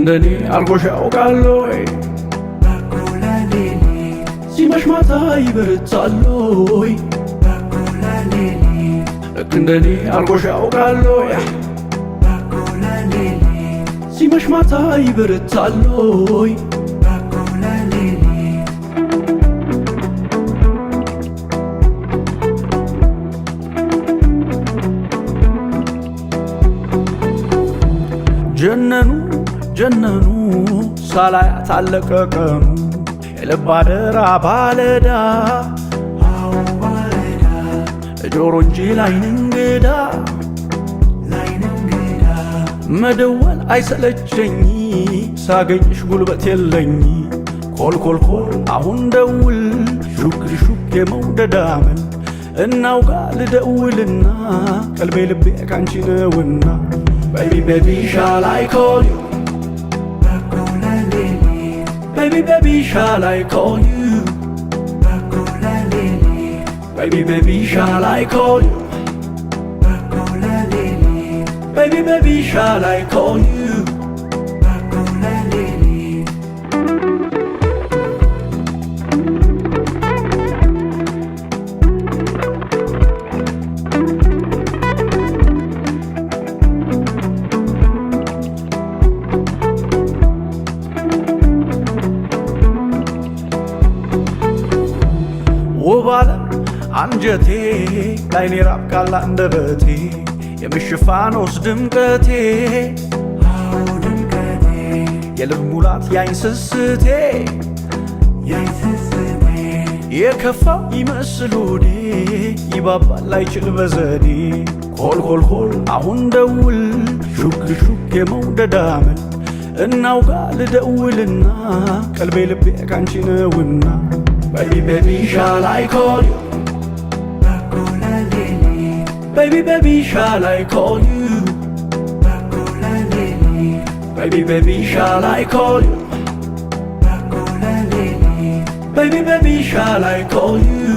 እንደኔ አርጎሽ ያውቃሎይ ሲመሽ ማታ ይበረታሎይ ልክ እንደኔ አርጎሽ ያውቃሎይ ሲመሽ ማታ ይበረታሎይ ጀነኑ ጀነኑ ሳላያት አለቀ ቀኑ የልብ አደራ ባለዳ ጆሮ እንጂ ላይን እንግዳ መደወል አይሰለቸኝ ሳገኝሽ ጉልበት የለኝ ኮልኮልኮል አሁን ደውል ሹክ ሹክ የመውደዳመን እናውጋ ልደውልና ቀልቤ ልቤ ካንቺ ነውና Baby, baby, shall I call you? Baby, baby, shall I call you? Baby, baby, shall I call you? Baby, baby, shall I call you? ውባለም አንጀቴ ላይኔ ራብ ካላ እንደበቴ የምሽፋኖስ ድምቀቴ የልብ ሙላት ያይን ስስቴ የከፋው ይመስል ሆዴ ይባባል አይችል በዘዴ ኮልኮልኮል አሁን ደውል ሹክ ሹክ የመውደዳመን እናውጋ ልደውልና ቀልቤ ልቤ ካንቺ ነውና Baby, baby, shall I call you? Baby, baby, shall I call you? Baby, baby, shall I call you? Baby, baby, shall I call you?